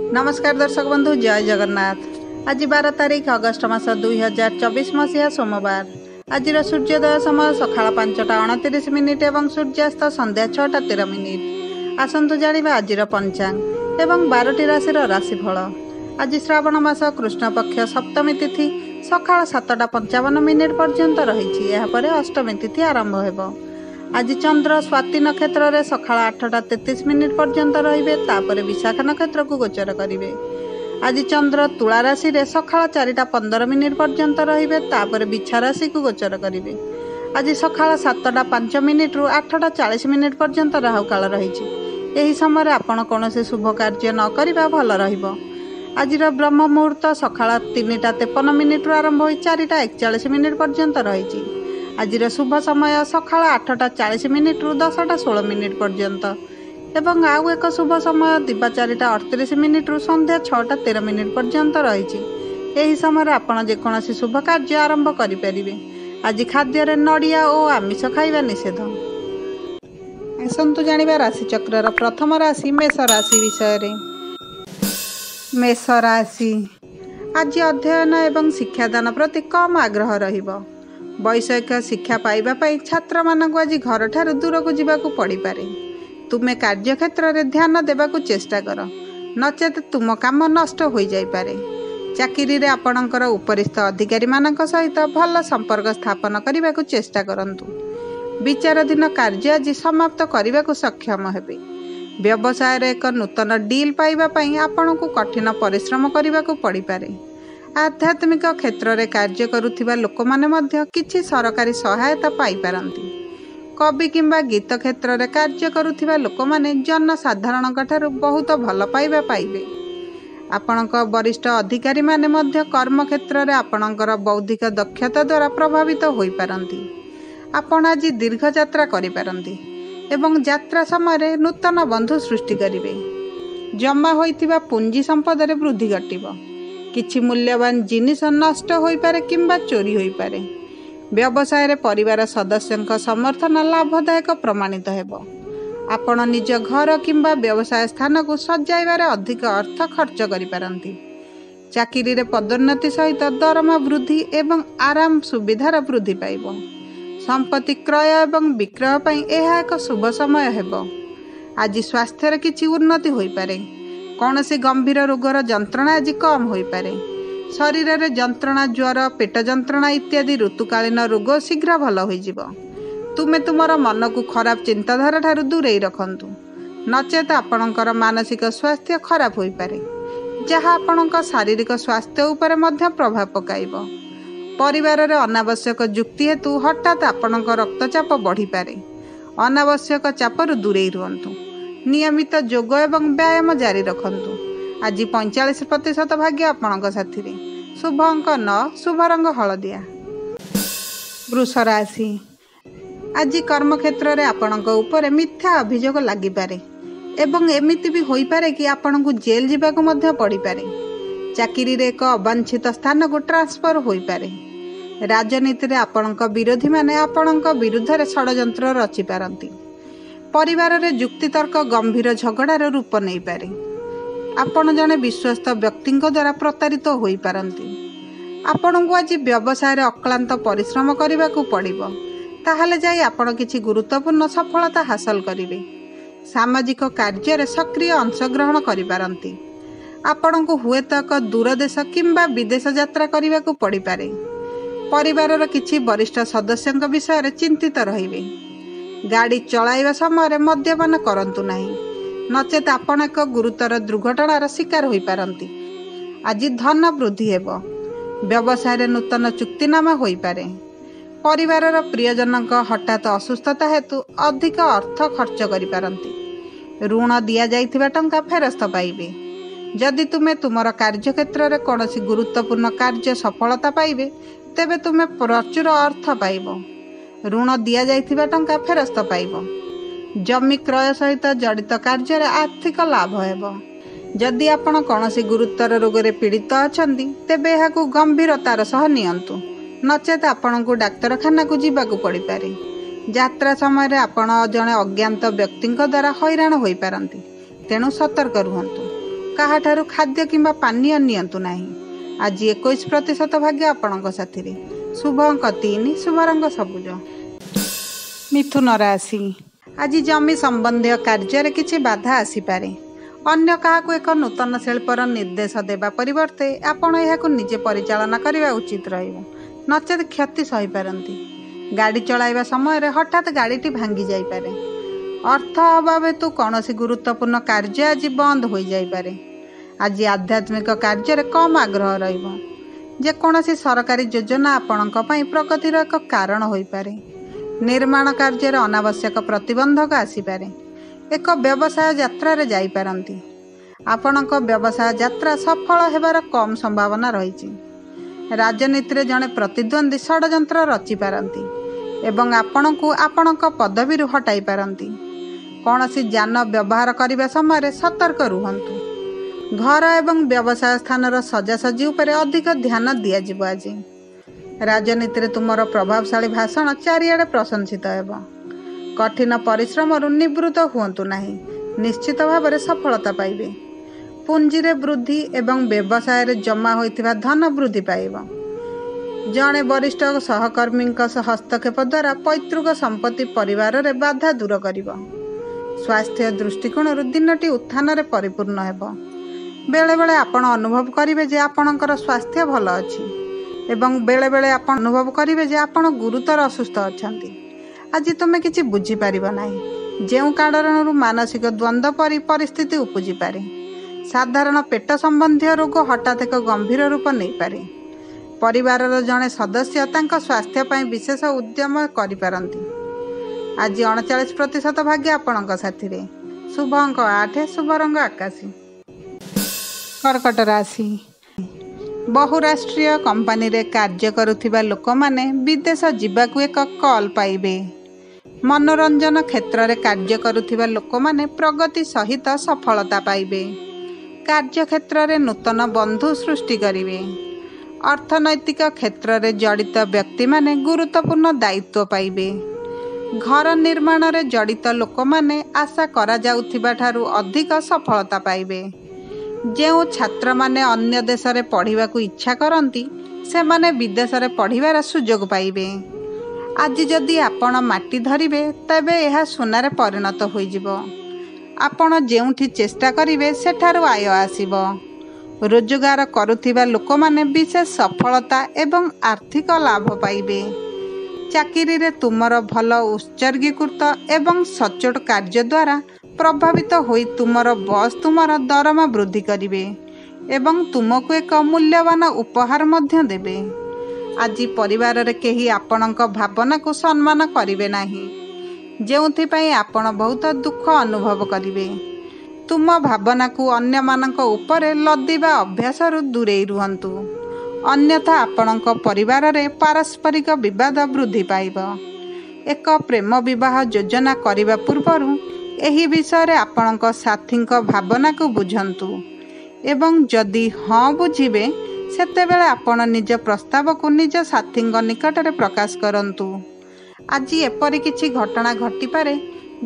नमस्कार दर्शक बंधु, जय जगन्नाथ। आज 12 तारीख अगस्ट मास 2024 मसीहा सोमवार। आज सूर्योदय समय सकाळ 5:29 एवं सूर्यास्त संध्या 6:13। आसतु जानिबा आजिर पंचांग एवं 12टी राशि राशिफल। आज श्रावण मास कृष्ण पक्ष सप्तमी तिथि सकाळ 7:55 पर्यंत रही। अष्टमी तिथि आरंभ होब। आज चंद्र स्वाति नक्षत्र रे सकाळ 8:33 पर्यंत रहिबे, तापर विशाखा नक्षत्र को गोचर करिवे। आज चंद्र तुला राशि रे सकाळ 4:15 पर्यंत रहिबे, तापर बिछा राशि को गोचर करिवे। आज सकाळ 7:05 रु 8:40 पर्यंत राहु काल रहिछि। एही समय आपण कोनोसे शुभ कार्य न करिबा भल रहिबो। आजिर ब्रह्म मुहूर्त सकाळ 3:53 रु आरंभ होई 4:41 पर्यंत रहिछि। आजिर शुभ समय सकाळ 8:40 रु 10:16 पर्यंत एवं आउ एक शुभ समय दिबा 4:38 रु संध्या 6:13 पर्यंत रही। यही समय आपण जेकोसी शुभ कार्य आरंभ करें। आज खाद्य नड़िया और आमिष खाइबा निषेध। आसतु जानिबा राशिचक्र प्रथम राशि मेष राशि विषय। मेष राशि आज अध्ययन एवं शिक्षादान प्रति कम आग्रह रहिबो। वैषयिक शिक्षा पाइबा छात्र मानक आज घर ठारू दूर को जीवाकू पड़ी पारे। तुमे कार्य क्षेत्र में ध्यान देवाकू चेष्टा कर, नचेत तुम काम नष्ट हो जाई पारे। चाकरी रे आपणकर उपरिस्थ अधिकारी मानक सहित भल संपर्क स्थापन करने को चेष्टा करंतु। विचाराधीन कार्य आज समाप्त करने को सक्षम हेबे। व्यवसाय रे एक नूतन डील पाइबा आपण को कठिन परिश्रम करने को पड़ी पारे। आध्यात्मिक क्षेत्र में कार्य करुथिबा लोक माने मध्य किछि सरकारी सहायता पाई पारंती। कवि किंबा गीत क्षेत्र में कार्य करुथिबा लोक माने जनसाधारण ठारू बहुत भल पाइबा पाइबे। आपणक वरिष्ठ अधिकारी माने मध्य कर्म क्षेत्र में आपणकर बौद्धिक दक्षता द्वारा प्रभावित होई पारंती। आपण आज दीर्घ यात्रा करि पारंती एवं यात्रा समय नूतन बंधु सृष्टि करिवे। जमा होइतिबा पुंजी संपद रे वृद्धि घटिबो। किछि मूल्यवान जिनिस नष्ट होई पारे किंबा चोरी होई पारे। व्यवसाय रे परिवार सदस्यंक समर्थन लाभदायक प्रमाणित हेबो। आपण निज घर किंबा व्यवसाय स्थान को सजाइबारे अधिक अर्थ खर्च करि पारंती। चाकरी रे पदोन्नति सहित दरमा वृद्धि एवं आराम सुविधार वृद्धि पाइबो। संपत्ति क्रय एवं विक्रय पई एहा एक शुभ समय हेबो। आज स्वास्थ्य रे किछि उन्नति होई पारे। कौनसी गंभीर रोगर जंत्रणा आज कम हो पारे। शरीर में जंत्रणा, ज्वर, पेट जंत्रणा इत्यादि ऋतुकालीन रोग शीघ्र भल हो। तुमे तुमर मन को खराब चिंताधारा ठारू दूरेई रखंतु, नचेत आपणकर मानसिक स्वास्थ्य खराब हो पारे, जहाँ आपणक शारीरिक स्वास्थ्य उपर मध्य प्रभाव पकाइबो। परिवार रे अनावश्यक जुक्ति हेतु हठात आपणक रक्तचाप बढ़ी पारे। अनावश्यक चापरू दूरेई रुहंतु। नियमित योग एवं व्यायाम जारी रखंतु। आज 45% भाग्य आपणक साथी रे। शुभ अंक 9, शुभ रंग हलदिया। वृष राशि आज कर्म क्षेत्र में आपणक ऊपर मिथ्या अभियोग लागि पारे एवं एमिति भी होई पारे कि आपणक जेल जीवाकू मध्य पड़ी पारे। चाकरी रे एक अवांछित स्थान को ट्रांसफर होई पारे। राजनीति रे आपणक विरोधी माने आपणक विरुद्ध रे षडयंत्र रचि पारंती। परिवार रे जुक्तितर्क गंभीर झगड़ार रूप नहीं पारे। आपण जने विश्वस्त व्यक्ति द्वारा प्रतारित होई पारंती। आपण को आज व्यवसाय रे अक्लांत परिश्रम करने को पड़िबो, ताहाले जाई आपण किछि गुरुत्वपूर्ण सफलता हासिल करिवे। सामाजिक कार्य रे सक्रिय अंशग्रहण करि पारंती। आपण को हुए तो एक दूरदेश किंबा विदेश यात्रा करने को पड़ी पारे। परिवार रो किछि वरिष्ठ सदस्यंक विषय रे चिंतित रहिबे। गाड़ी चलाइबा समय मद्यपान करंतु नहीं, नचेत आपण एक गुरुतर दुर्घटनार शिकार होई पारंती। आज धन वृद्धि हेबो। व्यवसाय नूतन चुक्तिनामा होई पारे। परिवार प्रियजनक हठात असुस्थता हेतु अधिक अर्थ खर्च करि पारंती। ऋण दिया जाइथिबा टंका फेरस्त पाइबे। जदि तुमे तुमर कार्य क्षेत्र में कौनसी गुरुत्वपूर्ण कार्य सफलता पाइबे, तेबे तुमे प्रचुर अर्थ पाइबो। ऋण दिया जाइथिबा टंका फेरस्त पाइबो। जमी क्रय सहित जड़ित कार्य आर्थिक लाभ हेबो। जदि आपण कौनसी गुरुतर रोग रे पीड़ित अछंती, तेबे एहाकू गंभीरतार सह नियंतु, नचेत आपण को डाक्तरखाना को जीवाकू पड़ी पारे। यात्रा समय आपण जने अज्ञात व्यक्ति द्वारा हैरान होई पारंती, तेणु सतर्क रुहंतु। କାହାଠାରୁ ଖାଦ୍ୟ କିମ୍ବା ପାନୀୟ ନିଅନ୍ତୁ ନାହିଁ। ଆଜି 21% ଭାଗ୍ୟ ଆପଣଙ୍କ ସାଥିରେ। ଶୁଭ ଅଙ୍କ 3, ଶୁଭ ରଙ୍ଗ ସବୁଜ। ମିଥୁନ ରାଶି, ଆଜି ଜମି ସମ୍ବନ୍ଧୀୟ କାର୍ଯ୍ୟରେ କିଛି ବାଧା ଆସିପାରେ। ଅନ୍ୟ କାହାକୁ ଏକ ନୂତନ ଶିଳ୍ପର ନିର୍ଦ୍ଦେଶ ଦେବା ପରିବର୍ତ୍ତେ ଆପଣ ଏହାକୁ ନିଜେ ପରିଚାଳନା କରିବା ଉଚିତ ରହିବ, ନଚେତ୍ କ୍ଷତି ସହିପାରନ୍ତି। ଗାଡ଼ି ଚଳାଇବା ସମୟରେ ହଠାତ୍ ଗାଡ଼ିଟି ଭାଙ୍ଗି ଯାଇପାରେ। ଅର୍ଥ ଅଭାବ ହେତୁ କୌଣସି ଗୁରୁତ୍ୱପୂର୍ଣ୍ଣ କାର୍ଯ୍ୟ ଆଜି ବନ୍ଦ ହୋଇଯାଇପାରେ। ଆଜି ଆଧ୍ୟାତ୍ମିକ କାର୍ଯ୍ୟରେ କମ୍ ଆଗ୍ରହ ରହିବ। ଯେକୌଣସି ସରକାରୀ ଯୋଜନା ଆପଣଙ୍କ ପାଇଁ ପ୍ରଗତିର ଏକ କାରଣ ହୋଇପାରେ। ନିର୍ମାଣ କାର୍ଯ୍ୟରେ ଅନାବଶ୍ୟକ ପ୍ରତିବନ୍ଧକ ଆସିପାରେ। ଏକ ବ୍ୟବସାୟ ଯାତ୍ରାରେ ଯାଇପାରନ୍ତି। ଆପଣଙ୍କ ବ୍ୟବସାୟ ଯାତ୍ରା ସଫଳ ହେବାର କମ୍ ସମ୍ଭାବନା ରହିଛି। ରାଜନୀତିରେ ଜଣେ ପ୍ରତିଦ୍ୱନ୍ଦ୍ୱୀ ଷଡ଼ଯନ୍ତ୍ର ରଚିପାରନ୍ତି ଏବଂ ଆପଣଙ୍କୁ ଆପଣଙ୍କ ପଦବୀରୁ ହଟାଇ ପାରନ୍ତି। କୌଣସି ଯାନ ବ୍ୟବହାର କରିବା ସମୟରେ ସତର୍କ ରୁହନ୍ତୁ। ଘର ଏବଂ ବ୍ୟବସାୟ ସ୍ଥାନର ସଜାସଜି ଉପରେ ଅଧିକ ଧ୍ୟାନ ଦିଆଯିବ। ଆଜି ରାଜନୀତିରେ ତୁମର ପ୍ରଭାବଶାଳୀ ଭାଷଣ ଚାରିଆଡ଼େ ପ୍ରଶଂସିତ ହେବ। କଠିନ ପରିଶ୍ରମରୁ ନିବୃତ୍ତ ହୁଅନ୍ତୁ ନାହିଁ, ନିଶ୍ଚିତ ଭାବରେ ସଫଳତା ପାଇବେ। ପୁଞ୍ଜିରେ ବୃଦ୍ଧି ଏବଂ ବ୍ୟବସାୟରେ ଜମା ହୋଇଥିବା ଧନ ବୃଦ୍ଧି ପାଇବ। ଜଣେ ବରିଷ୍ଠ ସହକର୍ମୀଙ୍କ ହସ୍ତକ୍ଷେପ ଦ୍ୱାରା ପୈତୃକ ସମ୍ପତ୍ତି ପରିବାରରେ ବାଧା ଦୂର କରିବ। ସ୍ୱାସ୍ଥ୍ୟ ଦୃଷ୍ଟିକୋଣରୁ ଦିନଟି ଉତ୍ଥାନରେ ପରିପୂର୍ଣ୍ଣ ହେବ। ବେଳେବେଳେ ଆପଣ ଅନୁଭବ କରିବେ ଯେ ଆପଣଙ୍କର ସ୍ୱାସ୍ଥ୍ୟ ଭଲ ଅଛି ଏବଂ ବେଳେବେଳେ ଆପଣ ଅନୁଭବ କରିବେ ଯେ ଆପଣ ଗୁରୁତର ଅସୁସ୍ଥ ଅଛନ୍ତି। ଆଜି ତୁମେ କିଛି ବୁଝିପାରିବ ନାହିଁ, ଯେଉଁ କାରଣରୁ ମାନସିକ ଦ୍ୱନ୍ଦ୍ୱ ପରି ପରିସ୍ଥିତି ଉପୁଜିପାରେ। ସାଧାରଣ ପେଟ ସମ୍ବନ୍ଧୀୟ ରୋଗ ହଠାତ୍ ଏକ ଗମ୍ଭୀର ରୂପ ନେଇପାରେ। ପରିବାରର ଜଣେ ସଦସ୍ୟ ତାଙ୍କ ସ୍ୱାସ୍ଥ୍ୟ ପାଇଁ ବିଶେଷ ଉଦ୍ୟମ କରିପାରନ୍ତି। ଆଜି 39% ଭାଗ୍ୟ ଆପଣଙ୍କ ସାଥିରେ। ଶୁଭ ଅଙ୍କ 8, ଶୁଭ ରଙ୍ଗ ଆକାଶୀ। କର୍କଟ ରାଶି, ବହୁରାଷ୍ଟ୍ରୀୟ କମ୍ପାନୀରେ କାର୍ଯ୍ୟ କରୁଥିବା ଲୋକମାନେ ବିଦେଶ ଯିବାକୁ ଏକ କଲ୍ ପାଇବେ। ମନୋରଞ୍ଜନ କ୍ଷେତ୍ରରେ କାର୍ଯ୍ୟ କରୁଥିବା ଲୋକମାନେ ପ୍ରଗତି ସହିତ ସଫଳତା ପାଇବେ। କାର୍ଯ୍ୟକ୍ଷେତ୍ରରେ ନୂତନ ବନ୍ଧୁ ସୃଷ୍ଟି କରିବେ। ଅର୍ଥନୈତିକ କ୍ଷେତ୍ରରେ ଜଡ଼ିତ ବ୍ୟକ୍ତିମାନେ ଗୁରୁତ୍ୱପୂର୍ଣ୍ଣ ଦାୟିତ୍ୱ ପାଇବେ। ଘର ନିର୍ମାଣରେ ଜଡ଼ିତ ଲୋକମାନେ ଆଶା କରାଯାଉଥିବା ଠାରୁ ଅଧିକ ସଫଳତା ପାଇବେ। ଯେଉଁ ଛାତ୍ରମାନେ ଅନ୍ୟ ଦେଶରେ ପଢ଼ିବାକୁ ଇଚ୍ଛା କରନ୍ତି, ସେମାନେ ବିଦେଶରେ ପଢ଼ିବାର ସୁଯୋଗ ପାଇବେ। ଆଜି ଯଦି ଆପଣ ମାଟି ଧରିବେ, ତେବେ ଏହା ସୁନାରେ ପରିଣତ ହୋଇଯିବ। ଆପଣ ଯେଉଁଠି ଚେଷ୍ଟା କରିବେ ସେଠାରୁ ଆୟ ଆସିବ। ରୋଜଗାର କରୁଥିବା ଲୋକମାନେ ବିଶେଷ ସଫଳତା ଏବଂ ଆର୍ଥିକ ଲାଭ ପାଇବେ। ଚାକିରିରେ ତୁମର ଭଲ ଉତ୍ସର୍ଗୀକୃତ ଏବଂ ସଚ୍ଚୋଟ କାର୍ଯ୍ୟ ଦ୍ୱାରା ପ୍ରଭାବିତ ହୋଇ ତୁମର ବସ୍ ତୁମର ଦରମା ବୃଦ୍ଧି କରିବେ ଏବଂ ତୁମକୁ ଏକ ମୂଲ୍ୟବାନ ଉପହାର ମଧ୍ୟ ଦେବେ। ଆଜି ପରିବାରରେ କେହି ଆପଣଙ୍କ ଭାବନାକୁ ସମ୍ମାନ କରିବେ ନାହିଁ, ଯେଉଁଥିପାଇଁ ଆପଣ ବହୁତ ଦୁଃଖ ଅନୁଭବ କରିବେ। ତୁମ ଭାବନାକୁ ଅନ୍ୟମାନଙ୍କ ଉପରେ ଲଦିବା ଅଭ୍ୟାସରୁ ଦୂରେଇ ରୁହନ୍ତୁ, ଅନ୍ୟଥା ଆପଣଙ୍କ ପରିବାରରେ ପାରସ୍ପରିକ ବିବାଦ ବୃଦ୍ଧି ପାଇବ। ଏକ ପ୍ରେମ ବିବାହ ଯୋଜନା କରିବା ପୂର୍ବରୁ ଏହି ବିଷୟରେ ଆପଣଙ୍କ ସାଥୀଙ୍କ ଭାବନାକୁ ବୁଝନ୍ତୁ ଏବଂ ଯଦି ହଁ ବୁଝିବେ, ସେତେବେଳେ ଆପଣ ନିଜ ପ୍ରସ୍ତାବକୁ ନିଜ ସାଥୀଙ୍କ ନିକଟରେ ପ୍ରକାଶ କରନ୍ତୁ। ଆଜି ଏପରି କିଛି ଘଟଣା ଘଟିପାରେ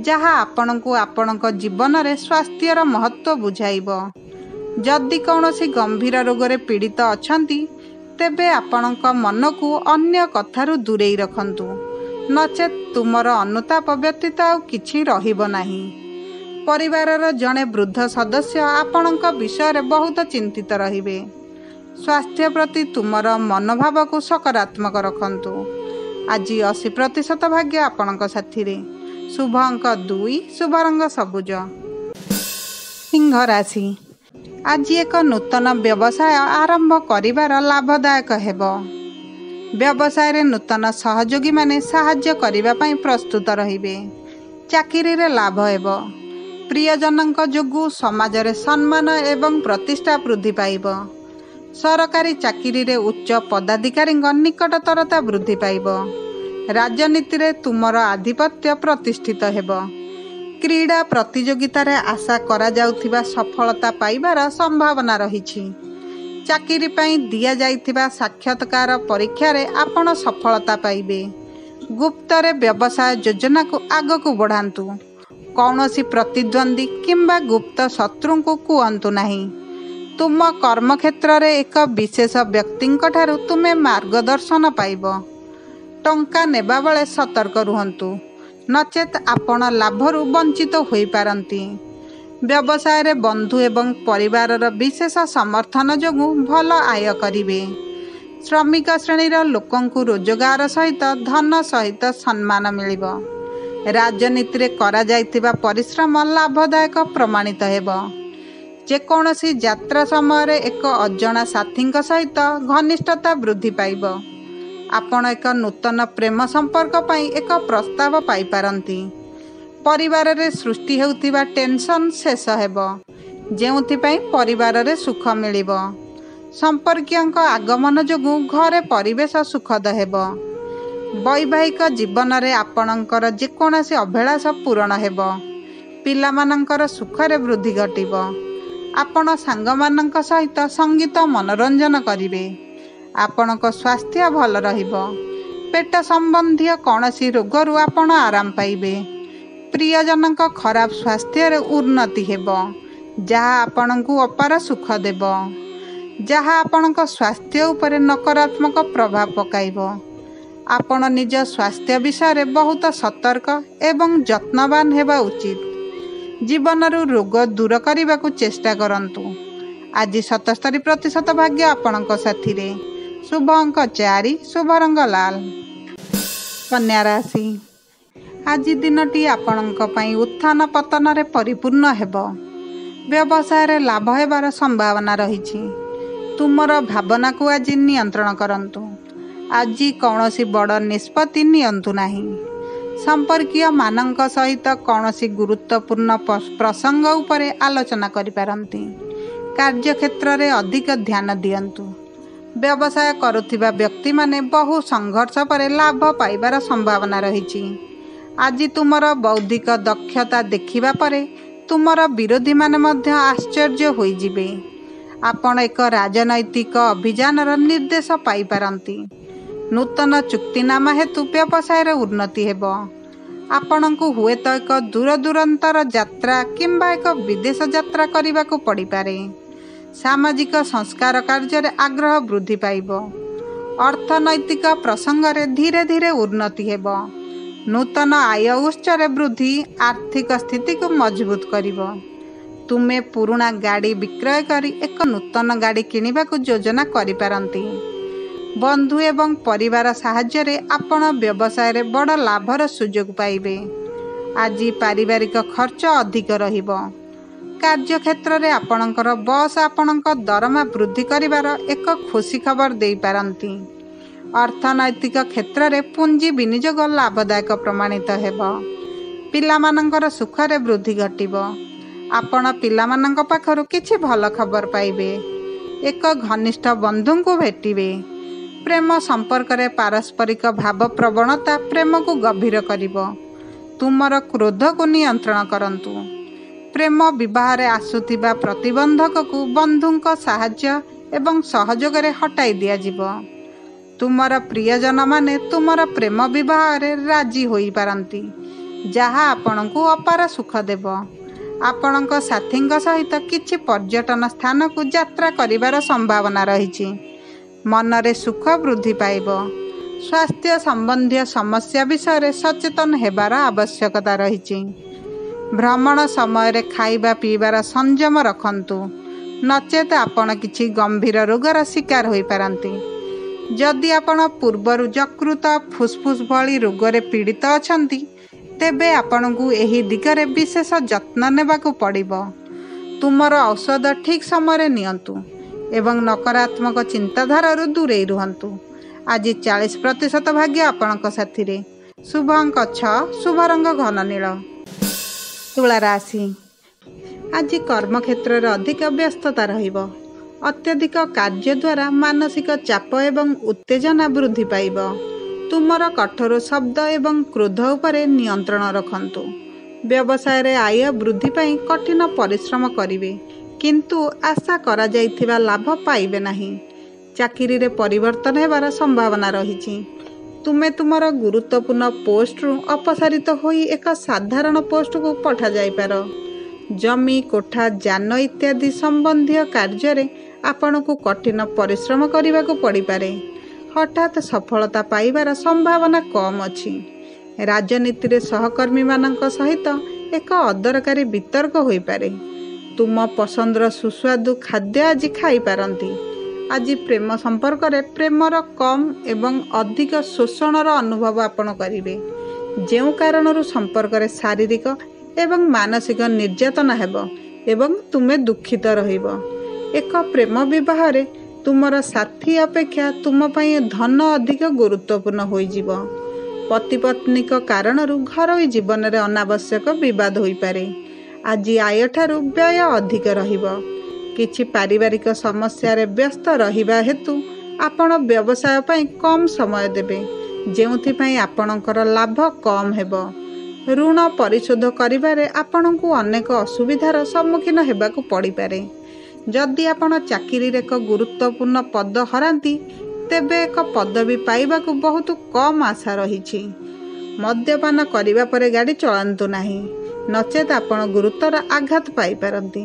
ଯାହା ଆପଣଙ୍କୁ ଆପଣଙ୍କ ଜୀବନରେ ସ୍ୱାସ୍ଥ୍ୟର ମହତ୍ତ୍ୱ ବୁଝାଇବ। ଯଦି କୌଣସି ଗମ୍ଭୀର ରୋଗରେ ପୀଡ଼ିତ ଅଛନ୍ତି, ତେବେ ଆପଣଙ୍କ ମନକୁ ଅନ୍ୟ କଥାରୁ ଦୂରେଇ ରଖନ୍ତୁ, ନଚେତ୍ ତୁମର ଅନୁତାପ ବ୍ୟତୀତ ଆଉ କିଛି ରହିବ ନାହିଁ। ପରିବାରର ଜଣେ ବୃଦ୍ଧ ସଦସ୍ୟ ଆପଣଙ୍କ ବିଷୟରେ ବହୁତ ଚିନ୍ତିତ ରହିବେ। ସ୍ୱାସ୍ଥ୍ୟ ପ୍ରତି ତୁମର ମନୋଭାବକୁ ସକାରାତ୍ମକ ରଖନ୍ତୁ। ଆଜି 80% ଭାଗ୍ୟ ଆପଣଙ୍କ ସାଥିରେ। ଶୁଭ ଅଙ୍କ 2, ଶୁଭ ରଙ୍ଗ ସବୁଜ। ସିଂହ ରାଶି, ଆଜି ଏକ ନୂତନ ବ୍ୟବସାୟ ଆରମ୍ଭ କରିବାର ଲାଭଦାୟକ ହେବ। ବ୍ୟବସାୟରେ ନୂତନ ସହଯୋଗୀମାନେ ସାହାଯ୍ୟ କରିବା ପାଇଁ ପ୍ରସ୍ତୁତ ରହିବେ। ଚାକିରିରେ ଲାଭ ହେବ। ପ୍ରିୟଜନଙ୍କ ଯୋଗୁଁ ସମାଜରେ ସମ୍ମାନ ଏବଂ ପ୍ରତିଷ୍ଠା ବୃଦ୍ଧି ପାଇବ। ସରକାରୀ ଚାକିରିରେ ଉଚ୍ଚ ପଦାଧିକାରୀଙ୍କ ନିକଟତରତା ବୃଦ୍ଧି ପାଇବ। ରାଜନୀତିରେ ତୁମର ଆଧିପତ୍ୟ ପ୍ରତିଷ୍ଠିତ ହେବ। କ୍ରୀଡ଼ା ପ୍ରତିଯୋଗିତାରେ ଆଶା କରାଯାଉଥିବା ସଫଳତା ପାଇବାର ସମ୍ଭାବନା ରହିଛି। ଚାକିରି ପାଇଁ ଦିଆଯାଇଥିବା ସାକ୍ଷାତକାର ପରୀକ୍ଷାରେ ଆପଣ ସଫଳତା ପାଇବେ। ଗୁପ୍ତରେ ବ୍ୟବସାୟ ଯୋଜନାକୁ ଆଗକୁ ବଢ଼ାନ୍ତୁ। କୌଣସି ପ୍ରତିଦ୍ୱନ୍ଦ୍ୱୀ କିମ୍ବା ଗୁପ୍ତ ଶତ୍ରୁଙ୍କୁ କୁହନ୍ତୁ ନାହିଁ, तुम कर्मक्षेत्र रे एक विशेष व्यक्ति ठारू तुमे मार्गदर्शन पाइब। टंका नेबा बेले सतर्क रुहंतु, नचेत आपण लाभरू वंचित होई पारंती। व्यवसाय रे बंधु एवं परिवार विशेष समर्थन जोगु भल आय करिवे। श्रमिक श्रेणीर लोकंकु रोजगार सहित धन सहित सम्मान मिलिबो। राजनीति रे करा जाइतिबा परिश्रम लाभदायक प्रमाणित हेबो। जेकोसी यात्रा समय एक अजणा साथी सहित घनिष्ठता वृद्धि पाइब। आपण एक नूतन प्रेम संपर्क पाई एक प्रस्ताव पाई पारंती। परिवार रे सृष्टि हेउथिबा टेंशन शेष हेबो, जेउथिपाई परिवार रे सुख मिलिबो। संपर्कियंक आगमन जोगु घरे परिवेश सुखद हेबो। वैवाहिक जीवन रे आपणकर जेकोसी अभिलाष पूरण हेबो। पिलामानंकर सुखरे वृद्धि घटिबो। आपण सांगमानंक सहित संगीत मनोरंजन करिवे। आपणक स्वास्थ्य भल रहिबो। पेट संबंधी कौनसी रोगरू आपण आराम पाइबे। प्रियजनक खराब स्वास्थ्य रे उन्नति हेबो, जहा आपणकु अपार सुख देबो। जहा आपणक स्वास्थ्य उपरे नकारात्मक प्रभाव पकाइबो। आपण निज स्वास्थ्य विषय रे बहुत सतर्क एवं यत्नवान हेबा उचित। जीवनरू रोग दूर करने को चेष्टा करंतु। आज 77% भाग्य आपणक साथी रे। शुभ अंक 4, शुभ रंग लाल। कन्या राशि, आज दिनटी आपणक पई उत्थान पतन रे परिपूर्ण हेबो। व्यवसाय रे लाभ हेबार संभावना रहिछि। तुमर भावना को आज नियंत्रण करंतु। आज कौनसी बड़ निष्पत्ति नियंतु नाही। संपर्कीय मानक सहित कौनसी गुरुत्वपूर्ण प्रसंग उपरे आलोचना करि पारंती। कार्यक्षेत्र रे अधिक ध्यान दियंतु। व्यवसाय करुथिबा व्यक्ति माने बहु संघर्ष पर लाभ पाइबार संभावना रहिछि। आज तुमर बौद्धिक दक्षता देखिबा परे तुमर विरोधी माने मध्य आश्चर्य होई जिवे। आपण एक राजनैतिक अभियान निर्देश पाई पारंती। नूतन चुक्तिनामा हेतु व्यवसाय रे उन्नति हेबो। आपणकु हुए तो एक दूर दूरांतर यात्रा किंबा एक विदेश यात्रा करने को पड़ी पारे। सामाजिक संस्कार कार्य रे आग्रह वृद्धि पाइबो। अर्थनैतिक प्रसंग रे धीरे धीरे उन्नति हेबो। नूतन आय उत्स रे वृद्धि आर्थिक स्थिति को मजबूत करिबो। तुमे पुराना गाड़ी विक्रय करी एक नूतन गाड़ी किनिबा को योजना करि पारंती। बंधु एवं परिवार साहाय्य रे आपण व्यवसाय रे बड़ लाभर सुयोग पाइबे। आज पारिवारिक खर्च अधिक रहिबो। कार्यक्षेत्र रे आपणकर बॉस आपणक दरमा वृद्धि करिवार एक खुशी खबर देई पारंती। अर्थनैतिक क्षेत्र रे पूंजी विनियोग लाभदायक प्रमाणित हेबो। पिलामानंकर सुखरे वृद्धि घटिबो। आपण पिलामानंक पाखरु किछि भल खबर पाइबे। एक घनिष्ठ बंधु को भेटिबे। प्रेम संपर्क रे पारस्परिक भाव प्रवणता प्रेम को गभीर करिबो। तुमर क्रोध को नियंत्रण करंतु। प्रेम विवाह रे आसुथिबा प्रतिबंधक को बंधुंक साहाय्य एवं सहयोग रे हटाई दिया जिवो। तुमर प्रियजन माने तुमर प्रेम विवाह रे राजी होई पारंती, जहा आपनकु अपार सुख देबो। आपणक साथींक सहित किछि पर्यटन स्थान को यात्रा करिवार संभावना रहिछि। मन रे सुख वृद्धि पाइबो। स्वास्थ्य संबंधी समस्या विषय रे सचेतन हेबार आवश्यकता रहिछि। भ्रमण समय रे खाइबा पीबार संयम रखंतु, नचेत आपण किछि गंभीर रोगर शिकार होई पारंती। जदि आपण पूर्वरु यकृत फुसफुस भली रोगरे पीड़ित अछंती, तेबे आपणकु एही दिगरे विशेष यत्न नेबाकु पड़िबो। तुमर औषध ठीक समय नियंतु एवं नकारात्मक चिंताधारा दूरे रुहंतु। आज 40% भाग्य आपणक साथी रे। शुभ अंक 6, शुभ रंग घन नील। तुला राशि, आज कर्मक्षेत्र रे अधिक व्यस्तता रहिबो। अत्यधिक कार्य द्वारा मानसिक चाप एवं उत्तेजना वृद्धि पाइबो। तुमर कठोर शब्द एवं क्रोध उपरे नियंत्रण रखंतु। व्यवसाय रे आय वृद्धि पाई कठिन परिश्रम करिवे, किंतु आशा करा जाइथिबा लाभ पाइबे नाही। चाकरी रे परिवर्तन हेबार संभावना रहिछि। तुमे तुमर गुरुत्वपूर्ण पोस्ट रु अपसारित होई एक साधारण पोस्ट को पठा जाई पारो। ଜମି, କୋଠା, ଯାନ ଇତ୍ୟାଦି ସମ୍ବନ୍ଧୀୟ କାର୍ଯ୍ୟରେ ଆପଣଙ୍କୁ କଠିନ ପରିଶ୍ରମ କରିବାକୁ ପଡ଼ିପାରେ। ହଠାତ୍ ସଫଳତା ପାଇବାର ସମ୍ଭାବନା କମ୍ ଅଛି। ରାଜନୀତିରେ ସହକର୍ମୀମାନଙ୍କ ସହିତ ଏକ ଅଦରକାରୀ ବିତର୍କ ହୋଇପାରେ। ତୁମ ପସନ୍ଦର ସୁସ୍ୱାଦୁ ଖାଦ୍ୟ ଆଜି ଖାଇପାରନ୍ତି। ଆଜି ପ୍ରେମ ସମ୍ପର୍କରେ ପ୍ରେମର କମ୍ ଏବଂ ଅଧିକ ଶୋଷଣର ଅନୁଭବ ଆପଣ କରିବେ, ଯେଉଁ କାରଣରୁ ସମ୍ପର୍କରେ ଶାରୀରିକ ଏବଂ ମାନସିକ ନିର୍ଯାତନା ହେବ ଏବଂ ତୁମେ ଦୁଃଖିତ ରହିବ। ଏକ ପ୍ରେମ ବିବାହରେ ତୁମର ସାଥୀ ଅପେକ୍ଷା ତୁମ ପାଇଁ ଧନ ଅଧିକ ଗୁରୁତ୍ୱପୂର୍ଣ୍ଣ ହୋଇଯିବ। ପତିପତ୍ନୀଙ୍କ କାରଣରୁ ଘରୋଇ ଜୀବନରେ ଅନାବଶ୍ୟକ ବିବାଦ ହୋଇପାରେ। ଆଜି ଆୟଠାରୁ ବ୍ୟୟ ଅଧିକ ରହିବ। କିଛି ପାରିବାରିକ ସମସ୍ୟାରେ ବ୍ୟସ୍ତ ରହିବା ହେତୁ ଆପଣ ବ୍ୟବସାୟ ପାଇଁ କମ୍ ସମୟ ଦେବେ, ଯେଉଁଥିପାଇଁ ଆପଣଙ୍କର ଲାଭ କମ୍ ହେବ। ଋଣ ପରିଶୋଧ କରିବାରେ ଆପଣଙ୍କୁ ଅନେକ ଅସୁବିଧାର ସମ୍ମୁଖୀନ ହେବାକୁ ପଡ଼ିପାରେ। ଯଦି ଆପଣ ଚାକିରିରେ ଏକ ଗୁରୁତ୍ୱପୂର୍ଣ୍ଣ ପଦ ହରାନ୍ତି, ତେବେ ଏକ ପଦବୀ ପାଇବାକୁ ବହୁତ କମ୍ ଆଶା ରହିଛି। ମଦ୍ୟପାନ କରିବା ପରେ ଗାଡ଼ି ଚଳାନ୍ତୁ ନାହିଁ, ନଚେତ୍ ଆପଣ ଗୁରୁତର ଆଘାତ ପାଇପାରନ୍ତି,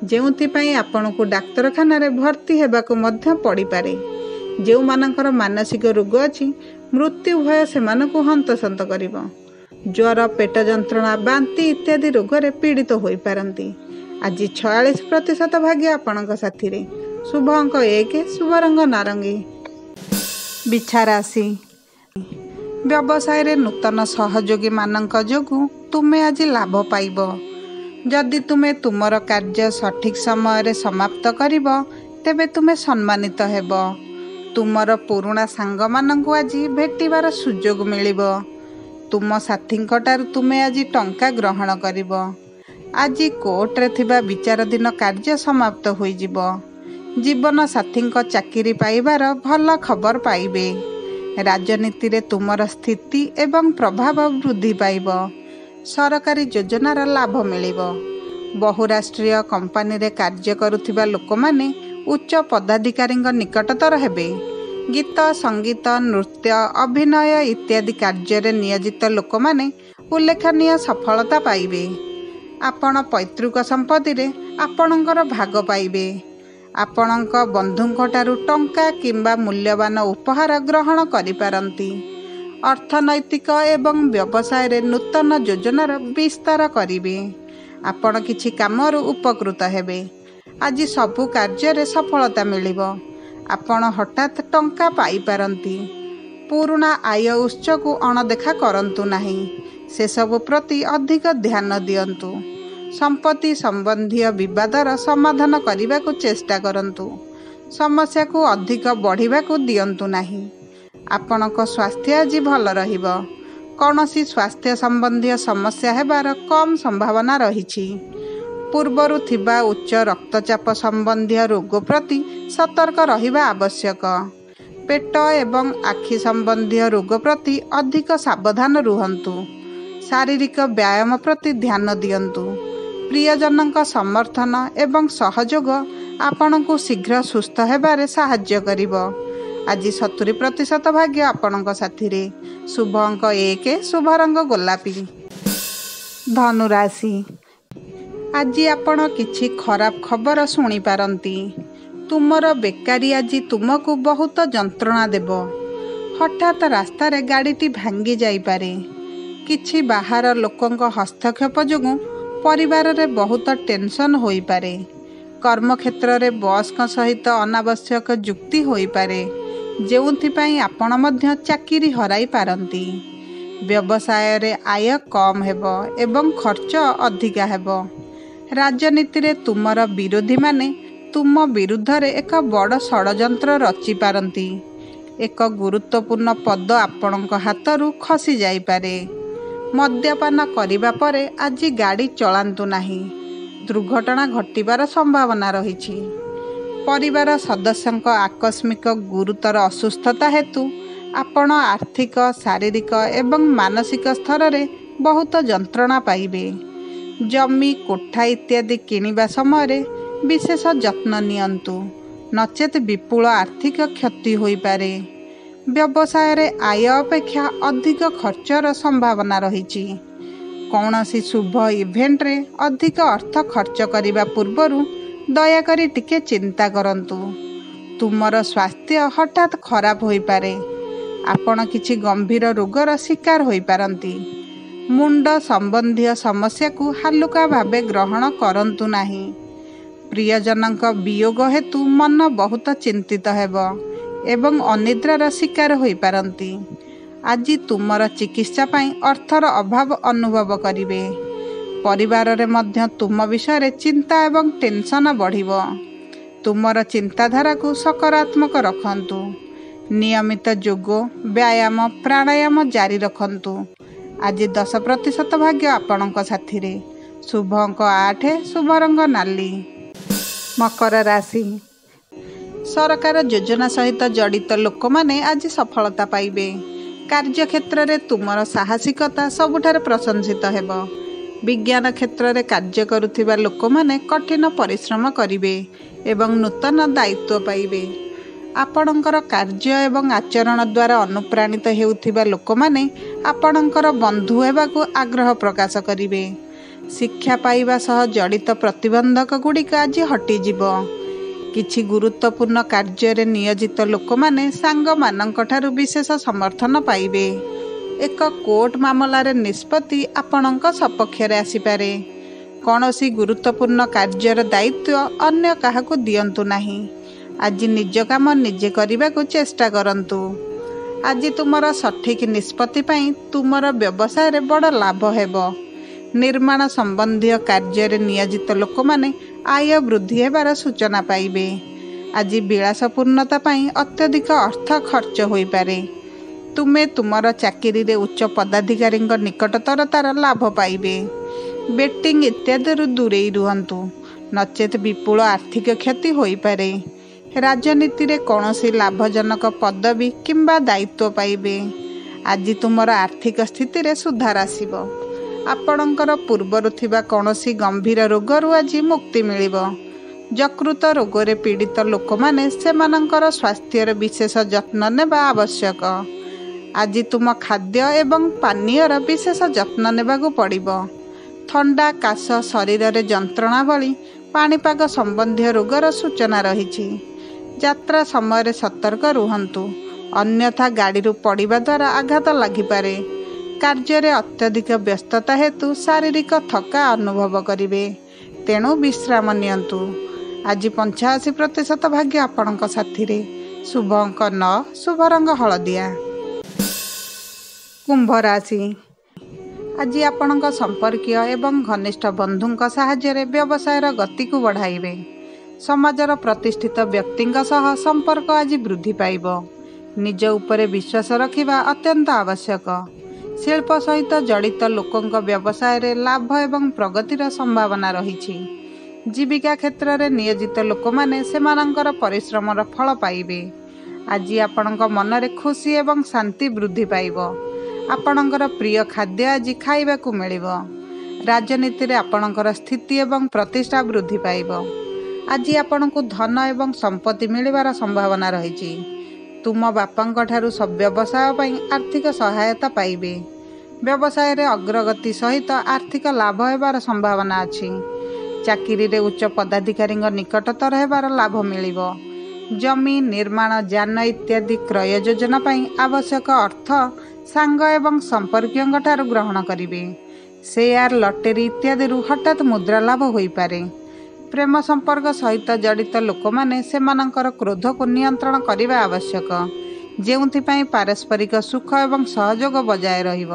ଯେଉଁଥିପାଇଁ ଆପଣଙ୍କୁ ଡାକ୍ତରଖାନାରେ ଭର୍ତ୍ତି ହେବାକୁ ମଧ୍ୟ ପଡ଼ିପାରେ। ଯେଉଁମାନଙ୍କର ମାନସିକ ରୋଗ ଅଛି, ମୃତ୍ୟୁ ଭୟ ସେମାନଙ୍କୁ ହନ୍ତସନ୍ତ କରିବ। ଜ୍ୱର, ପେଟ ଯନ୍ତ୍ରଣା, ବାନ୍ତି ଇତ୍ୟାଦି ରୋଗରେ ପୀଡ଼ିତ ହୋଇପାରନ୍ତି। ଆଜି 46% ଭାଗ୍ୟ ଆପଣଙ୍କ ସାଥିରେ। ଶୁଭ ଅଙ୍କ 1, ଶୁଭ ରଙ୍ଗ ନାରଙ୍ଗୀ। ବିଛା ରାଶି। ବ୍ୟବସାୟରେ ନୂତନ ସହଯୋଗୀମାନଙ୍କ ଯୋଗୁଁ ତୁମେ ଆଜି ଲାଭ ପାଇବ। ଯଦି ତୁମେ ତୁମର କାର୍ଯ୍ୟ ସଠିକ୍ ସମୟରେ ସମାପ୍ତ କରିବ, ତେବେ ତୁମେ ସମ୍ମାନିତ ହେବ। ତୁମର ପୁରୁଣା ସାଙ୍ଗମାନଙ୍କୁ ଆଜି ଭେଟିବାର ସୁଯୋଗ ମିଳିବ। ତୁମ ସାଥୀଙ୍କଠାରୁ ତୁମେ ଆଜି ଟଙ୍କା ଗ୍ରହଣ କରିବ। ଆଜି କୋର୍ଟରେ ଥିବା ବିଚାରାଧୀନ କାର୍ଯ୍ୟ ସମାପ୍ତ ହୋଇଯିବ। ଜୀବନ ସାଥୀଙ୍କ ଚାକିରି ପାଇବାର ଭଲ ଖବର ପାଇବେ। ରାଜନୀତିରେ ତୁମର ସ୍ଥିତି ଏବଂ ପ୍ରଭାବ ବୃଦ୍ଧି ପାଇବ। ସରକାରୀ ଯୋଜନାର ଲାଭ ମିଳିବ। ବହୁରାଷ୍ଟ୍ରୀୟ କମ୍ପାନୀରେ କାର୍ଯ୍ୟ କରୁଥିବା ଲୋକମାନେ ଉଚ୍ଚ ପଦାଧିକାରୀଙ୍କ ନିକଟତର ହେବେ। ଗୀତ, ସଙ୍ଗୀତ, ନୃତ୍ୟ, ଅଭିନୟ ଇତ୍ୟାଦି କାର୍ଯ୍ୟରେ ନିୟୋଜିତ ଲୋକମାନେ ଉଲ୍ଲେଖନୀୟ ସଫଳତା ପାଇବେ। ଆପଣ ପୈତୃକ ସମ୍ପତ୍ତିରେ ଆପଣଙ୍କର ଭାଗ ପାଇବେ। ଆପଣଙ୍କ ବନ୍ଧୁଙ୍କଠାରୁ ଟଙ୍କା କିମ୍ବା ମୂଲ୍ୟବାନ ଉପହାର ଗ୍ରହଣ କରିପାରନ୍ତି। ଅର୍ଥନୈତିକ ଏବଂ ବ୍ୟବସାୟରେ ନୂତନ ଯୋଜନାର ବିସ୍ତାର କରିବେ। ଆପଣ କିଛି କାମରୁ ଉପକୃତ ହେବେ। ଆଜି ସବୁ କାର୍ଯ୍ୟରେ ସଫଳତା ମିଳିବ। ଆପଣ ହଠାତ୍ ଟଙ୍କା ପାଇପାରନ୍ତି। ପୁରୁଣା ଆୟ ଉତ୍ସକୁ ଅଣଦେଖା କରନ୍ତୁ ନାହିଁ, ସେସବୁ ପ୍ରତି ଅଧିକ ଧ୍ୟାନ ଦିଅନ୍ତୁ। ସମ୍ପତ୍ତି ସମ୍ବନ୍ଧୀୟ ବିବାଦର ସମାଧାନ କରିବାକୁ ଚେଷ୍ଟା କରନ୍ତୁ। ସମସ୍ୟାକୁ ଅଧିକ ବଢ଼ିବାକୁ ଦିଅନ୍ତୁ ନାହିଁ। ଆପଣଙ୍କ ସ୍ୱାସ୍ଥ୍ୟ ଆଜି ଭଲ ରହିବ। କୌଣସି ସ୍ୱାସ୍ଥ୍ୟ ସମ୍ବନ୍ଧୀୟ ସମସ୍ୟା ହେବାର କମ୍ ସମ୍ଭାବନା ରହିଛି। ପୂର୍ବରୁ ଥିବା ଉଚ୍ଚ ରକ୍ତଚାପ ସମ୍ବନ୍ଧୀୟ ରୋଗ ପ୍ରତି ସତର୍କ ରହିବା ଆବଶ୍ୟକ। ପେଟ ଏବଂ ଆଖି ସମ୍ବନ୍ଧୀୟ ରୋଗ ପ୍ରତି ଅଧିକ ସାବଧାନ ରୁହନ୍ତୁ। ଶାରୀରିକ ବ୍ୟାୟାମ ପ୍ରତି ଧ୍ୟାନ ଦିଅନ୍ତୁ। ପ୍ରିୟଜନଙ୍କ ସମର୍ଥନ ଏବଂ ସହଯୋଗ ଆପଣଙ୍କୁ ଶୀଘ୍ର ସୁସ୍ଥ ହେବାରେ ସାହାଯ୍ୟ କରିବ। ଆଜି 70% ଭାଗ୍ୟ ଆପଣଙ୍କ ସାଥିରେ। ଶୁଭ ଅଙ୍କ 1, ଶୁଭ ରଙ୍ଗ ଗୋଲାପୀ। ଧନୁରାଶି। ଆଜି ଆପଣ କିଛି ଖରାପ ଖବର ଶୁଣିପାରନ୍ତି। ତୁମର ବେକାରୀ ଆଜି ତୁମକୁ ବହୁତ ଯନ୍ତ୍ରଣା ଦେବ। ହଠାତ୍ ରାସ୍ତାରେ ଗାଡ଼ିଟି ଭାଙ୍ଗି ଯାଇପାରେ। କିଛି ବାହାର ଲୋକଙ୍କ ହସ୍ତକ୍ଷେପ ଯୋଗୁଁ ପରିବାରରେ ବହୁତ ଟେନସନ୍ ହୋଇପାରେ। କର୍ମକ୍ଷେତ୍ରରେ ବସ୍ଙ୍କ ସହିତ ଅନାବଶ୍ୟକ ଯୁକ୍ତି ହୋଇପାରେ, ଯେଉଁଥିପାଇଁ ଆପଣ ମଧ୍ୟ ଚାକିରି ହରାଇ ପାରନ୍ତି। ବ୍ୟବସାୟରେ ଆୟ କମ୍ ହେବ ଏବଂ ଖର୍ଚ୍ଚ ଅଧିକା ହେବ। ରାଜନୀତିରେ ତୁମର ବିରୋଧୀମାନେ ତୁମ ବିରୁଦ୍ଧରେ ଏକ ବଡ଼ ଷଡ଼ଯନ୍ତ୍ର ରଚିପାରନ୍ତି। ଏକ ଗୁରୁତ୍ୱପୂର୍ଣ୍ଣ ପଦ ଆପଣଙ୍କ ହାତରୁ ଖସି ଯାଇପାରେ। ମଦ୍ୟପାନ କରିବା ପରେ ଆଜି ଗାଡ଼ି ଚଳାନ୍ତୁ ନାହିଁ। ଦୁର୍ଘଟଣା ଘଟିବାର ସମ୍ଭାବନା ରହିଛି। ପରିବାର ସଦସ୍ୟଙ୍କ ଆକସ୍ମିକ ଗୁରୁତର ଅସୁସ୍ଥତା ହେତୁ ଆପଣ ଆର୍ଥିକ, ଶାରୀରିକ ଏବଂ ମାନସିକ ସ୍ତରରେ ବହୁତ ଯନ୍ତ୍ରଣା ପାଇବେ। ଜମି, କୋଠା ଇତ୍ୟାଦି କିଣିବା ସମୟରେ ବିଶେଷ ଯତ୍ନ ନିଅନ୍ତୁ, ନଚେତ୍ ବିପୁଳ ଆର୍ଥିକ କ୍ଷତି ହୋଇପାରେ। ବ୍ୟବସାୟରେ ଆୟ ଅପେକ୍ଷା ଅଧିକ ଖର୍ଚ୍ଚର ସମ୍ଭାବନା ରହିଛି। କୌଣସି ଶୁଭ ଇଭେଣ୍ଟରେ ଅଧିକ ଅର୍ଥ ଖର୍ଚ୍ଚ କରିବା ପୂର୍ବରୁ ଦୟାକରି ଟିକେ ଚିନ୍ତା କରନ୍ତୁ। ତୁମର ସ୍ୱାସ୍ଥ୍ୟ ହଠାତ୍ ଖରାପ ହୋଇପାରେ। ଆପଣ କିଛି ଗମ୍ଭୀର ରୋଗର ଶିକାର ହୋଇପାରନ୍ତି। ମୁଣ୍ଡ ସମ୍ବନ୍ଧୀୟ ସମସ୍ୟାକୁ ହାଲୁକା ଭାବେ ଗ୍ରହଣ କରନ୍ତୁ ନାହିଁ। ପ୍ରିୟଜନଙ୍କ ବିୟୋଗ ହେତୁ ମନ ବହୁତ ଚିନ୍ତିତ ହେବ ଏବଂ ଅନିଦ୍ରାର ଶିକାର ହୋଇପାରନ୍ତି। ଆଜି ତୁମର ଚିକିତ୍ସା ପାଇଁ ଅର୍ଥର ଅଭାବ ଅନୁଭବ କରିବେ। ପରିବାରରେ ମଧ୍ୟ ତୁମ ବିଷୟରେ ଚିନ୍ତା ଏବଂ ଟେନସନ୍ ବଢ଼ିବ। ତୁମର ଚିନ୍ତାଧାରାକୁ ସକାରାତ୍ମକ ରଖନ୍ତୁ। ନିୟମିତ ଯୋଗ, ବ୍ୟାୟାମ, ପ୍ରାଣାୟାମ ଜାରି ରଖନ୍ତୁ। ଆଜି 10% ଭାଗ୍ୟ ଆପଣଙ୍କ ସାଥିରେ। ଶୁଭ ଅଙ୍କ 8, ଶୁଭ ରଙ୍ଗ ନାଲି। ମକର ରାଶି। ସରକାର ଯୋଜନା ସହିତ ଜଡ଼ିତ ଲୋକମାନେ ଆଜି ସଫଳତା ପାଇବେ। କାର୍ଯ୍ୟକ୍ଷେତ୍ରରେ ତୁମର ସାହସିକତା ସବୁଠାରେ ପ୍ରଶଂସିତ ହେବ। ବିଜ୍ଞାନ କ୍ଷେତ୍ରରେ କାର୍ଯ୍ୟ କରୁଥିବା ଲୋକମାନେ କଠିନ ପରିଶ୍ରମ କରିବେ ଏବଂ ନୂତନ ଦାୟିତ୍ୱ ପାଇବେ। ଆପଣଙ୍କର କାର୍ଯ୍ୟ ଏବଂ ଆଚରଣ ଦ୍ୱାରା ଅନୁପ୍ରାଣିତ ହେଉଥିବା ଲୋକମାନେ ଆପଣଙ୍କର ବନ୍ଧୁ ହେବାକୁ ଆଗ୍ରହ ପ୍ରକାଶ କରିବେ। ଶିକ୍ଷା ପାଇବା ସହ ଜଡ଼ିତ ପ୍ରତିବନ୍ଧକ ଗୁଡ଼ିକ ଆଜି ହଟିଯିବ। କିଛି ଗୁରୁତ୍ୱପୂର୍ଣ୍ଣ କାର୍ଯ୍ୟରେ ନିୟୋଜିତ ଲୋକମାନେ ସାଙ୍ଗମାନଙ୍କଠାରୁ ବିଶେଷ ସମର୍ଥନ ପାଇବେ। ଏକ କୋର୍ଟ ମାମଲାରେ ନିଷ୍ପତ୍ତି ଆପଣଙ୍କ ସପକ୍ଷରେ ଆସିପାରେ। କୌଣସି ଗୁରୁତ୍ୱପୂର୍ଣ୍ଣ କାର୍ଯ୍ୟର ଦାୟିତ୍ୱ ଅନ୍ୟ କାହାକୁ ଦିଅନ୍ତୁ ନାହିଁ। ଆଜି ନିଜ କାମ ନିଜେ କରିବାକୁ ଚେଷ୍ଟା କରନ୍ତୁ। ଆଜି ତୁମର ସଠିକ୍ ନିଷ୍ପତ୍ତି ପାଇଁ ତୁମର ବ୍ୟବସାୟରେ ବଡ଼ ଲାଭ ହେବ। ନିର୍ମାଣ ସମ୍ବନ୍ଧୀୟ କାର୍ଯ୍ୟରେ ନିୟୋଜିତ ଲୋକମାନେ ଆୟ ବୃଦ୍ଧି ହେବାର ସୂଚନା ପାଇବେ। ଆଜି ବିଳାସପୂର୍ଣ୍ଣତା ପାଇଁ ଅତ୍ୟଧିକ ଅର୍ଥ ଖର୍ଚ୍ଚ ହୋଇପାରେ। ତୁମେ ତୁମର ଚାକିରିରେ ଉଚ୍ଚ ପଦାଧିକାରୀଙ୍କ ନିକଟତରତାର ଲାଭ ପାଇବେ। ବେଟିଂ ଇତ୍ୟାଦିରୁ ଦୂରେଇ ରୁହନ୍ତୁ, ନଚେତ୍ ବିପୁଳ ଆର୍ଥିକ କ୍ଷତି ହୋଇପାରେ। ରାଜନୀତିରେ କୌଣସି ଲାଭଜନକ ପଦବୀ କିମ୍ବା ଦାୟିତ୍ୱ ପାଇବେ। ଆଜି ତୁମର ଆର୍ଥିକ ସ୍ଥିତିରେ ସୁଧାର ଆସିବ। ଆପଣଙ୍କର ପୂର୍ବରୁ ଥିବା କୌଣସି ଗମ୍ଭୀର ରୋଗରୁ ଆଜି ମୁକ୍ତି ମିଳିବ। ଯକୃତ ରୋଗରେ ପୀଡ଼ିତ ଲୋକମାନେ ସେମାନଙ୍କର ସ୍ୱାସ୍ଥ୍ୟର ବିଶେଷ ଯତ୍ନ ନେବା ଆବଶ୍ୟକ। ଆଜି ତୁମ ଖାଦ୍ୟ ଏବଂ ପାନୀୟର ବିଶେଷ ଯତ୍ନ ନେବାକୁ ପଡ଼ିବ। ଥଣ୍ଡା, କାଶ, ଶରୀରରେ ଯନ୍ତ୍ରଣା ଭଳି ପାଣିପାଗ ସମ୍ବନ୍ଧୀୟ ରୋଗର ସୂଚନା ରହିଛି। ଯାତ୍ରା ସମୟରେ ସତର୍କ ରୁହନ୍ତୁ, ଅନ୍ୟଥା ଗାଡ଼ିରୁ ପଡ଼ିବା ଦ୍ୱାରା ଆଘାତ ଲାଗିପାରେ। କାର୍ଯ୍ୟରେ ଅତ୍ୟଧିକ ବ୍ୟସ୍ତତା ହେତୁ ଶାରୀରିକ ଥକା ଅନୁଭବ କରିବେ, ତେଣୁ ବିଶ୍ରାମ ନିଅନ୍ତୁ। ଆଜି 85% ଭାଗ୍ୟ ଆପଣଙ୍କ ସାଥିରେ। ଶୁଭ ଅଙ୍କ 9, ଶୁଭ ରଙ୍ଗ ହଳଦିଆ। କୁମ୍ଭ ରାଶି। ଆଜି ଆପଣଙ୍କ ସମ୍ପର୍କୀୟ ଏବଂ ଘନିଷ୍ଠ ବନ୍ଧୁଙ୍କ ସାହାଯ୍ୟରେ ବ୍ୟବସାୟର ଗତିକୁ ବଢ଼ାଇବେ। ସମାଜର ପ୍ରତିଷ୍ଠିତ ବ୍ୟକ୍ତିଙ୍କ ସହ ସମ୍ପର୍କ ଆଜି ବୃଦ୍ଧି ପାଇବ। ନିଜ ଉପରେ ବିଶ୍ୱାସ ରଖିବା ଅତ୍ୟନ୍ତ ଆବଶ୍ୟକ। ଶିଳ୍ପ ସହିତ ଜଡ଼ିତ ଲୋକଙ୍କ ବ୍ୟବସାୟରେ ଲାଭ ଏବଂ ପ୍ରଗତିର ସମ୍ଭାବନା ରହିଛି। ଜୀବିକା କ୍ଷେତ୍ରରେ ନିୟୋଜିତ ଲୋକମାନେ ସେମାନଙ୍କର ପରିଶ୍ରମର ଫଳ ପାଇବେ। ଆଜି ଆପଣଙ୍କ ମନରେ ଖୁସି ଏବଂ ଶାନ୍ତି ବୃଦ୍ଧି ପାଇବ। ଆପଣଙ୍କର ପ୍ରିୟ ଖାଦ୍ୟ ଆଜି ଖାଇବାକୁ ମିଳିବ। ରାଜନୀତିରେ ଆପଣଙ୍କର ସ୍ଥିତି ଏବଂ ପ୍ରତିଷ୍ଠା ବୃଦ୍ଧି ପାଇବ। ଆଜି ଆପଣଙ୍କୁ ଧନ ଏବଂ ସମ୍ପତ୍ତି ମିଳିବାର ସମ୍ଭାବନା ରହିଛି। ତୁମ ବାପାଙ୍କ ଠାରୁ ବ୍ୟବସାୟ ପାଇଁ ଆର୍ଥିକ ସହାୟତା ପାଇବେ। ବ୍ୟବସାୟରେ ଅଗ୍ରଗତି ସହିତ ଆର୍ଥିକ ଲାଭ ହେବାର ସମ୍ଭାବନା ଅଛି। ଚାକିରିରେ ଉଚ୍ଚ ପଦାଧିକାରୀଙ୍କ ନିକଟତର ହେବାର ଲାଭ ମିଳିବ। ଜମି, ନିର୍ମାଣ, ଯାନ ଇତ୍ୟାଦି କ୍ରୟ ଯୋଜନା ପାଇଁ ଆବଶ୍ୟକ ଅର୍ଥ ସାଙ୍ଗ ଏବଂ ସମ୍ପର୍କୀୟଙ୍କ ଠାରୁ ଗ୍ରହଣ କରିବେ। ସେୟାର, ଲଟେରୀ ଇତ୍ୟାଦିରୁ ହଠାତ୍ ମୁଦ୍ରା ଲାଭ ହୋଇପାରେ। ପ୍ରେମ ସମ୍ପର୍କ ସହିତ ଜଡ଼ିତ ଲୋକମାନେ ସେମାନଙ୍କର କ୍ରୋଧକୁ ନିୟନ୍ତ୍ରଣ କରିବା ଆବଶ୍ୟକ, ଯେଉଁଥିପାଇଁ ପାରସ୍ପରିକ ସୁଖ ଏବଂ ସହଯୋଗ ବଜାୟ ରହିବ।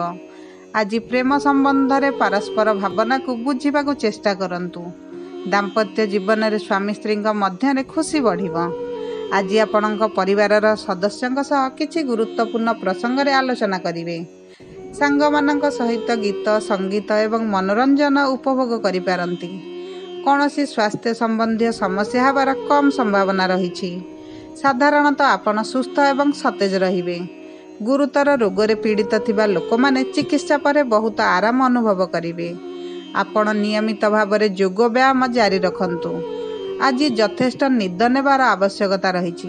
ଆଜି ପ୍ରେମ ସମ୍ବନ୍ଧରେ ପରସ୍ପର ଭାବନାକୁ ବୁଝିବାକୁ ଚେଷ୍ଟା କରନ୍ତୁ। ଦାମ୍ପତ୍ୟ ଜୀବନରେ ସ୍ୱାମୀ ସ୍ତ୍ରୀଙ୍କ ମଧ୍ୟରେ ଖୁସି ବଢ଼ିବ। ଆଜି ଆପଣଙ୍କ ପରିବାରର ସଦସ୍ୟଙ୍କ ସହ କିଛି ଗୁରୁତ୍ୱପୂର୍ଣ୍ଣ ପ୍ରସଙ୍ଗରେ ଆଲୋଚନା କରିବେ। ସାଙ୍ଗମାନଙ୍କ ସହିତ ଗୀତ, ସଙ୍ଗୀତ ଏବଂ ମନୋରଞ୍ଜନ ଉପଭୋଗ କରିପାରନ୍ତି। କୌଣସି ସ୍ୱାସ୍ଥ୍ୟ ସମ୍ବନ୍ଧୀୟ ସମସ୍ୟା ହେବାର କମ୍ ସମ୍ଭାବନା ରହିଛି। ସାଧାରଣତଃ ଆପଣ ସୁସ୍ଥ ଏବଂ ସତେଜ ରହିବେ। ଗୁରୁତର ରୋଗରେ ପୀଡ଼ିତ ଥିବା ଲୋକମାନେ ଚିକିତ୍ସା ପରେ ବହୁତ ଆରାମ ଅନୁଭବ କରିବେ। ଆପଣ ନିୟମିତ ଭାବରେ ଯୋଗ ବ୍ୟାୟାମ ଜାରି ରଖନ୍ତୁ। ଆଜି ଯଥେଷ୍ଟ ନିଦ ନେବାର ଆବଶ୍ୟକତା ରହିଛି।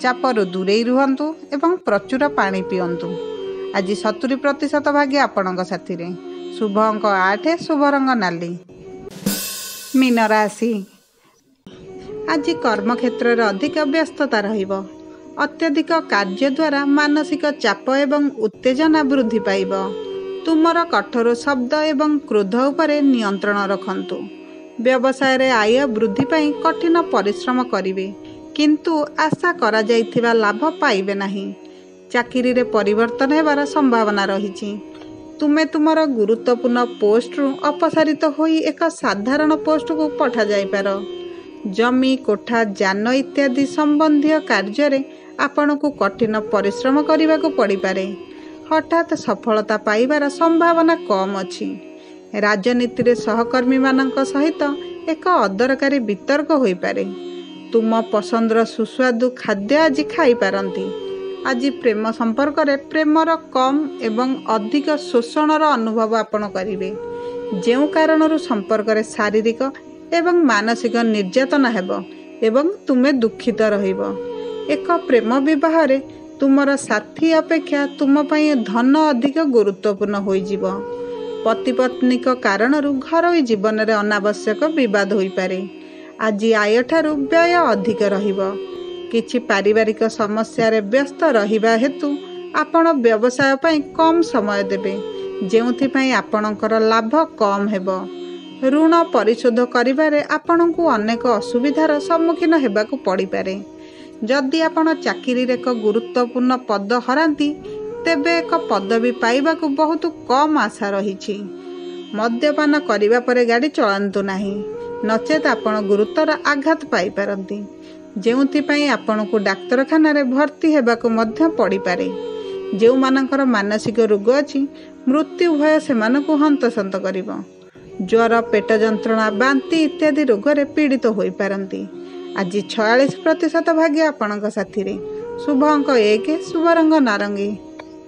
ଚାପରୁ ଦୂରେଇ ରୁହନ୍ତୁ ଏବଂ ପ୍ରଚୁର ପାଣି ପିଅନ୍ତୁ। ଆଜି 70% ଭାଗ୍ୟ ଆପଣଙ୍କ ସାଥିରେ। शुभ अंक 8, शुभ रंग नाली। मीन राशि, आज कर्मक्षेत्र में अधिक व्यस्तता रहिब। अत्यधिक कार्य द्वारा मानसिक चाप एवं उत्तेजना वृद्धि पाइब। तुमर कठोर शब्द एवं क्रोध उपरे नियंत्रण रखंतु। व्यवसाय रे आय वृद्धि पाई कठिन परिश्रम करिवे, किंतु आशा करा जाइथिबा लाभ पाइबे नहीं। चाकरी रे परिवर्तन हेबार संभावना रहिछि। तुमे तुमर गुरुत्वपूर्ण पोस्ट रु अपसारित होई एक साधारण पोस्ट को पठा जाई पार। जमी, कोठा, जान इत्यादि संबंधी कार्य रे आपन को कठिन परिश्रम करने को पड़ी पारे। हठात सफलता पाइबार संभावना कम अछि। राजनीति रे सहकर्मी मानक सहित एक अदरकारी वितर्क होई पारे। तुम पसंदर सुस्वादु खाद्य आज खाई पारंती। आज प्रेम संपर्क रे प्रेमर कम एवं अधिक शोषणर अनुभव आपण करिवे, जेउ कारणरू संपर्क रे शारीरिक एवं मानसिक निर्यातना हेबो एवं तुमे दुखित रहिबो। एक प्रेम विवाह रे तुमर साथी अपेक्षा तुम पई धन अधिक गुरुत्वपूर्ण होई जिवो। पति पत्नी कारणरू घरोई जीवन रे अनावश्यक विवाद होई पारे। आज आय ठारू व्यय अधिक रहिबो। किछि पारिवारिक समस्या रे व्यस्त रहिबा हेतु आपण व्यवसाय पई कम समय देबे, जेउथि पई आपणकर लाभ कम हेबो। ऋण परिशोध करिबारे आपणको अनेक असुविधार सम्मुखीन हेबाकू पड़ी पारे। जदि आपण चाकरी रे एक गुरुत्वपूर्ण पद हरांती, तेबे एक पदवी पाइबाकू बहुत कम आशा रहिछि। मद्यपान करिबा परे गाड़ी चलांतु नाही, नचेत आपण गुरुतर आघात पाई पारंती, जेउथि पई आपणको डाक्तरखाना रे भर्ती हेबाकू मध्य पड़ी पारे। जेउ मानकर मानसिक रोग अछि, मृत्यु भय सेमानकू हंतसंत करिबो। ज्वर, पेट जंत्रणा, बांती इत्यादि रोग रे पीड़ित होई पारंती। आज 46% भाग्य आपणक साथी रे। शुभ अंक 1, शुभ रंग नारंगी।